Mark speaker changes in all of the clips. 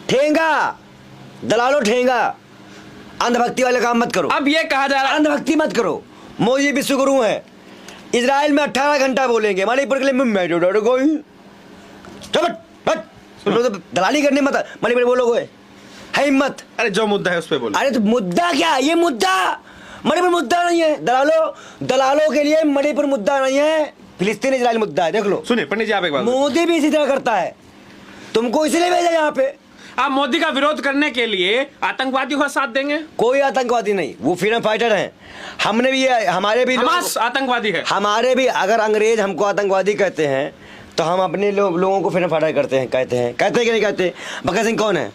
Speaker 1: ठेंगा, दलालो ठेंगा, अंधभक्ति वाले काम मत करो।
Speaker 2: अब ये कहा जा रहा है
Speaker 1: अंधभक्ति मत करो। मोदी विश्व गुरु है, इजराइल में 18 घंटा बोलेंगे, मणिपुर के लिए मैं दलाली करने मत, मणिपुर बोलोगे है हिम्मत।
Speaker 2: अरे जो मुद्दा है उस पे बोलो।
Speaker 1: अरे तो मुद्दा क्या है? ये मुद्दा मणिपुर मुद्दा नहीं है। दलालों के लिए मणिपुर मुद्दा नहीं है, फिलिस्तीन इजराइल मुद्दा है। देख लो।
Speaker 2: सुनिए पंडित जी, आप एक बात,
Speaker 1: मोदी भी इसी तरह करता है, तुमको इसलिए भेजा यहाँ पे।
Speaker 2: आप मोदी का विरोध करने के लिए आतंकवादियों का साथ देंगे?
Speaker 1: कोई आतंकवादी नहीं, वो फ्रीडम फाइटर हैं। हमने भी, हमारे भी
Speaker 2: हमास आतंकवादी है।
Speaker 1: हमारे भी, अगर अंग्रेज हमको आतंकवादी कहते हैं तो हम अपने लोगों को फ्रीडम फाइटर कहते हैं कि नहीं कहते? भगत सिंह कौन है?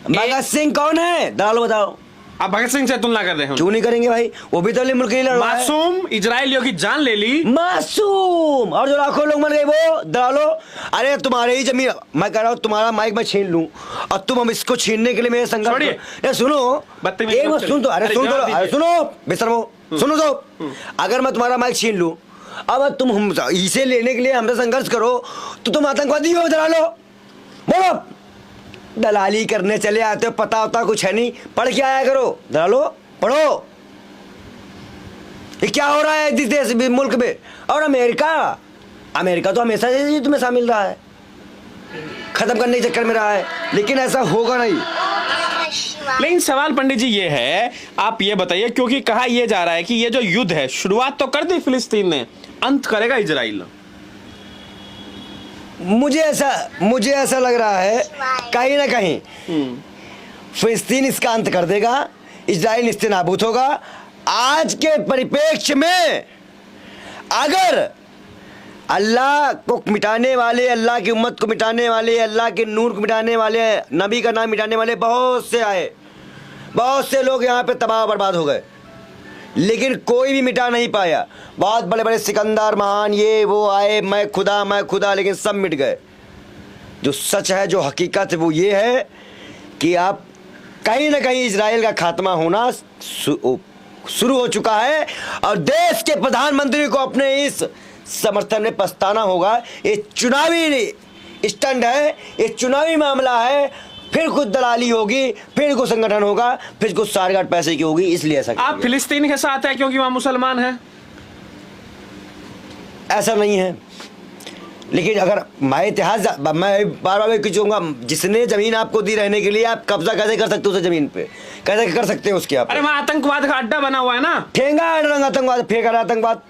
Speaker 1: भगत सिंह कौन है? दलालो बताओ।
Speaker 2: आप भगत सिंह से तुलना कर रहे हैं?
Speaker 1: क्यों नहीं करेंगे भाई, वो भी तो मुल्क के लिए लड़ रहा है।
Speaker 2: मासूम इजरायलियों की जान ले ली।
Speaker 1: मासूम, और जो लाखों लोग मर गए वो दलालो। अरे तुम्हारे ही जमीन, मैं कह रहा हूँ तुम्हारा माइक मैं छीन लूं और तुम हम इसको छीनने के लिए मेरे संघर्ष। सुनो एक बात सुन तो, अरे सुन तो, अरे सुनो बेशर्मो, सुनो तो। अगर मैं तुम्हारा माइक छीन लूं, अब तुम हम इसे लेने के लिए हमसे संघर्ष करो तो तुम आतंकवादी हो। दलालो बोलो, दलाली करने चले आते हो, पता होता कुछ है नहीं, पढ़ के आया करो। दलालो पढ़ो, ये क्या हो रहा है इस देश मुल्क में। और अमेरिका तो हमेशा से युद्ध में शामिल रहा है, खत्म करने के चक्कर में रहा है, लेकिन ऐसा होगा नहीं।
Speaker 2: लेकिन सवाल पंडित जी ये है, आप ये बताइए, क्योंकि कहा यह जा रहा है कि ये जो युद्ध है, शुरुआत तो कर दी फिलिस्तीन ने, अंत करेगा इजराइल।
Speaker 1: मुझे ऐसा लग रहा है कहीं ना कहीं फिलिस्तीन इसका अंत कर देगा, इजराइल निश्चित नाबूद होगा। आज के परिप्रेक्ष्य में अगर अल्लाह को मिटाने वाले, अल्लाह की उम्मत को मिटाने वाले, अल्लाह के नूर को मिटाने वाले, नबी का नाम मिटाने वाले बहुत से आए, बहुत से लोग यहाँ पे तबाह बर्बाद हो गए, लेकिन कोई भी मिटा नहीं पाया। बहुत बड़े बड़े सिकंदर महान ये वो आए, मैं खुदा, लेकिन सब मिट गए। जो सच है, जो हकीकत है, वो ये है कि आप कहीं ना कहीं इजराइल का खात्मा होना शुरू हो चुका है और देश के प्रधानमंत्री को अपने इस समर्थन में पछताना होगा। ये चुनावी स्टंट है, ये चुनावी मामला है, फिर कुछ दलाली होगी, फिर कुछ संगठन होगा, फिर कुछ सारगाट पैसे की होगी, इसलिए ऐसा।
Speaker 2: आप फिलिस्तीन के साथ है क्योंकि वहां मुसलमान है?
Speaker 1: ऐसा नहीं है, लेकिन अगर मैं इतिहास, मैं बार बार कहूंगा, जिसने जमीन आपको दी रहने के लिए, आप कब्जा कैसे कर सकते हो उस जमीन पे? कैसे कर सकते हो उसके? आप,
Speaker 2: अरे वहां आतंकवाद का अड्डा बना हुआ है ना,
Speaker 1: ठेंगा आतंकवाद, फेंक रहा आतंकवाद।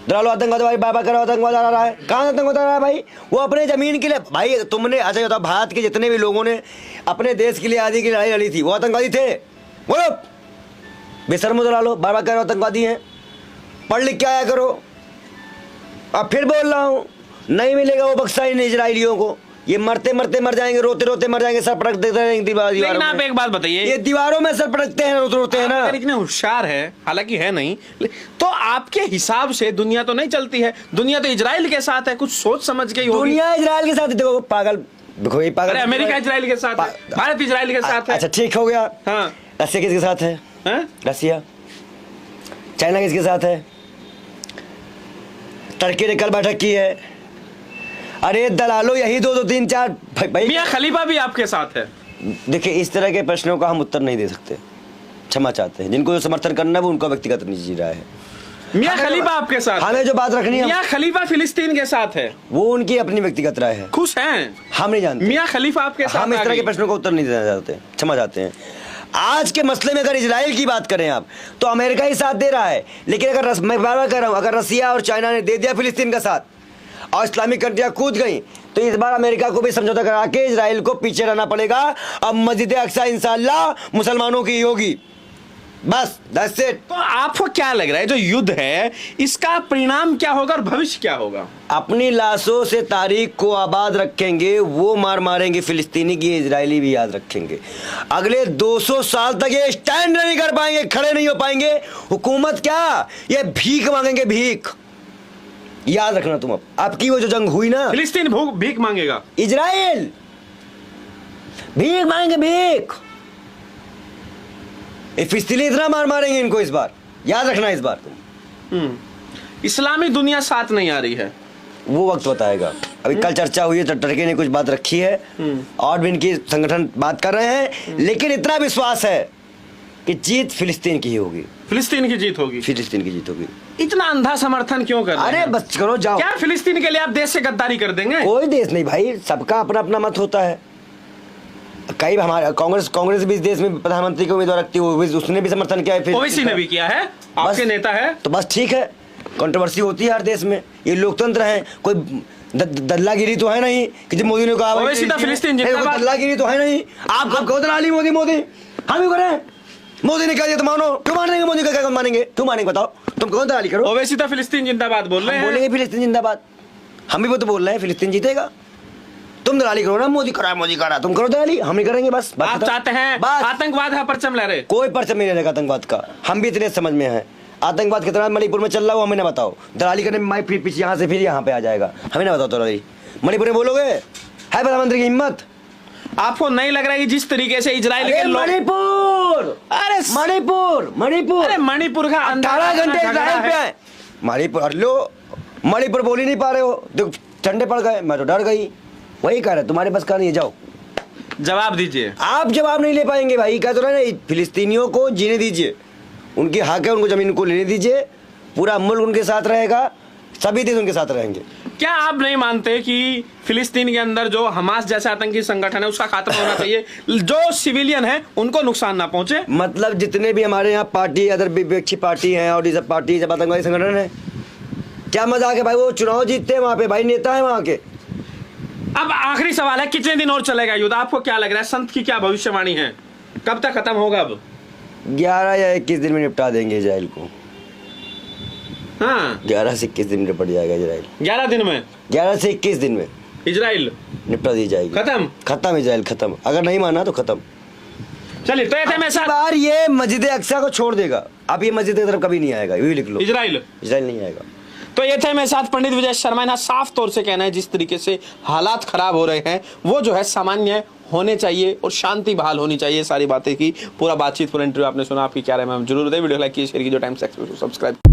Speaker 1: दलालो आतंकवाद, भाई बाबा करो आतंकवाद आ रहा है। कहाँ आतंकवाद आ रहा है भाई? वो अपने जमीन के लिए। भाई तुमने, अच्छा बताओ, भारत के जितने भी लोगों ने अपने देश के लिए आज़ादी की लड़ाई लड़ी थी, वो आतंकवादी थे? बोलो बेशर्मो दलालो, बाबा करो आतंकवादी हैं। पढ़ लिख के आया करो। अब फिर बोल रहा हूँ, नहीं मिलेगा वो बक्सा इन इजराइलियों को। ये मरते मरते मर जाएंगे, रोते रोते मर जाएंगे, सर पटक देते रहेंगे दीवारों में।
Speaker 2: आप एक बात बताइए,
Speaker 1: ये दीवारों में सर पटकते हैं, रोते रोते हैं ना।
Speaker 2: अगर इतने होशियार है, हालांकि है नहीं, तो आपके हिसाब से दुनिया तो नहीं चलती है, दुनिया तो इजराइल के साथ है, कुछ सोच समझ के ही होगी।
Speaker 1: दुनिया इजराइल के साथ, देखो पागल, देखो ये पागल।
Speaker 2: अमेरिका इजराइल के साथ है, भारत इजराइल के साथ है।
Speaker 1: अच्छा ठीक हो गया।
Speaker 2: हाँ,
Speaker 1: रसिया किसके साथ है? रसिया। चाइना किसके साथ है? टर्की ने कल बैठक की है। अरे दलालो, यही दो 3 4 भाई।
Speaker 2: मियां खलीफा भी आपके साथ है।
Speaker 1: देखिए, इस तरह के प्रश्नों का हम उत्तर नहीं दे सकते, क्षमा चाहते हैं। जिनको जो समर्थन करना है वो उनका व्यक्तिगत निजी राय है।
Speaker 2: मियां खलीफा आपके साथ,
Speaker 1: हमें जो बात रखनी है,
Speaker 2: मियां खलीफा फिलिस्तीन के साथ है,
Speaker 1: वो उनकी अपनी व्यक्तिगत राय है।
Speaker 2: खुश हैं?
Speaker 1: हम नहीं जानते।
Speaker 2: मियां खलीफा आपके साथ,
Speaker 1: हम इस तरह के प्रश्नों का उत्तर नहीं देना चाहते, क्षमा चाहते हैं। आज के मसले में अगर इजराइल की बात करें आप, तो अमेरिका ही साथ दे रहा है, लेकिन अगर मैं बार बार कह रहा हूं, अगर रसिया और चाइना ने दे दिया फिलिस्तीन का साथ और इस्लामिक कंट्रियां कूद गई, तो इस बार अमेरिका को भी समझौता करा के इजराइल को पीछे रहना पड़ेगा। अब मस्जिद अक्सा इंशाअल्लाह मुसलमानों की होगी, बस दैट्स इट।
Speaker 2: तो आपको क्या लग रहा है, जो युद्ध है इसका परिणाम क्या होगा और भविष्य क्या होगा?
Speaker 1: अपनी लाशों से तारीख को आबाद रखेंगे, वो मार मारेंगे फिलिस्तीनी की, इजरायली भी याद रखेंगे। अगले 200 साल तक ये स्टैंड नहीं कर पाएंगे, खड़े नहीं हो पाएंगे। हुकूमत क्या, ये भीख मांगेंगे, भीख। याद रखना तुम, अब आपकी वो जो जंग हुई ना,
Speaker 2: फिलिस्तीन भीख मांगेगा,
Speaker 1: इजराइल भीख मांगेंगे, भीख। फिलिस्तीनी इतना मार मारेंगे इनको इस बार, याद रखना इस बार तुम।
Speaker 2: इस्लामी दुनिया साथ नहीं आ रही है,
Speaker 1: वो वक्त बताएगा। अभी कल चर्चा हुई है तो टर्की ने कुछ बात रखी है और भी इनकी संगठन बात कर रहे हैं, लेकिन इतना विश्वास है कि जीत फिलिस्तीन की ही होगी।
Speaker 2: फिलिस्तीन की जीत होगी।
Speaker 1: फिलिस्तीन की जीत होगी।
Speaker 2: इतना अंधा समर्थन क्यों कर रहे
Speaker 1: अरे
Speaker 2: हैं?
Speaker 1: बस करो, जाओ।
Speaker 2: क्या फिलिस्तीन के लिए आप देश से गद्दारी कर देंगे?
Speaker 1: कोई देश नहीं भाई, सबका अपना अपना मत होता है। कई हमारे कांग्रेस भी इस देश में प्रधानमंत्री को उम्मीदवार रखती है, उसने भी समर्थन किया है।
Speaker 2: ओवैसी ने भी किया है, आपके नेता है
Speaker 1: तो बस ठीक है। कंट्रोवर्सी होती है हर देश में, ये लोकतंत्र है। कोई दल्लागिरी तो है नहीं कि जब मोदी ने कहा
Speaker 2: ओवैसी तो फिलिस्तीन जिंदाबाद।
Speaker 1: दल्लागिरी तो है नहीं। आप कब कहो दलाली मोदी मोदी, हम भी करें। मोदी ने कहा दिया तो मानो, क्यों मानेंगे? मोदी का क्या मानेंगे? क्यों मानेंगे बताओ? तुम कौन दलाली करो?
Speaker 2: ओवैसी तो फिलिस्तीन जिंदाबाद बोल रहे हैं।
Speaker 1: बोलेंगे फिलिस्तीन जिंदाबाद, हम भी वो तो बोल रहे हैं फिलिस्तीन जीतेगा। तुम दलाली करो ना, मोदी करा, तुम करो दलाली, हम नहीं करेंगे। बस
Speaker 2: आप चाहते हैं आतंकवाद है परचम लहरे?
Speaker 1: कोई परचम नहीं रहेगा आतंकवाद का, हम भी इतने समझ में हैं। आतंकवाद कितना मणिपुर में चल रहा है वो हमें ना बताओ। दलाली करने में फिर पीछे यहाँ से फिर यहाँ पे आ जाएगा, हमें ना बताओ। दलाली मणिपुर में बोलोगे? है प्रधानमंत्री की हिम्मत?
Speaker 2: आपको नहीं लग रहा है कि जिस तरीके से इजराइल के लोग
Speaker 1: मणिपुर
Speaker 2: अरे मणिपुर का
Speaker 1: 18 घंटे इजराइल पे आए। मणिपुर बोल ही नहीं पा रहे हो, देखो ठंडे पड़ गए, मैं तो डर गई। वही कह रहे तुम्हारे बस का नहीं है, जाओ
Speaker 2: जवाब दीजिए।
Speaker 1: आप जवाब नहीं ले पाएंगे भाई। कह तो रहे ना, फिलिस्तीनियों को जीने दीजिए, उनकी हक है, उनको जमीन को लेने दीजिए, पूरा मुल्क उनके साथ रहेगा, सभी देश उनके साथ रहेंगे।
Speaker 2: क्या आप नहीं मानते कि फिलिस्तीन के अंदर जो हमास जैसा आतंकी संगठन है उसका खात्मा होना चाहिए, जो सिविलियन है उनको नुकसान ना पहुंचे?
Speaker 1: मतलब जितने भी हमारे यहाँ पार्टी, अदर विपक्षी पार्टी हैं और ये सब पार्टी सब आतंकवादी संगठन है, क्या मजाक है भाई? वो चुनाव जीतते हैं वहाँ पे, भाई नेता है वहाँ के।
Speaker 2: अब आखिरी सवाल है, कितने दिन और चलेगा युद्ध? आपको क्या लग रहा है, संत की क्या भविष्यवाणी है, कब तक खत्म होगा? अब
Speaker 1: 11 या 21 दिन में निपटा देंगे इजराइल को।
Speaker 2: हाँ,
Speaker 1: 11 से 21 दिन में निपट जाएगा इजराइल।
Speaker 2: 11 दिन में?
Speaker 1: 11 से 21 दिन में
Speaker 2: इजराइल
Speaker 1: निपटा दी जाएगी।
Speaker 2: खत्म
Speaker 1: इजराइल खत्म। अगर नहीं माना तो खत्म।
Speaker 2: चलिए, तो ऐसे में
Speaker 1: बार ये मस्जिद अक्सा को छोड़ देगा। अब ये मस्जिद की तरफ कभी नहीं आएगा, ये लिख लो।
Speaker 2: इजराइल
Speaker 1: नहीं आएगा।
Speaker 2: तो ये थे मेरे साथ पंडित विजय शर्मा। ना साफ तौर से कहना है, जिस तरीके से हालात खराब हो रहे हैं वो जो है सामान्य होने चाहिए और शांति बहाल होनी चाहिए। सारी बातें की पूरा बातचीत, पूरा इंटरव्यू आपने सुना। आपकी क्या राय है? जरूर बताइए। वीडियो लाइक कीजिए, शेयर कीजिए, टाइम्स एक्सप्रेस को सब्सक्राइब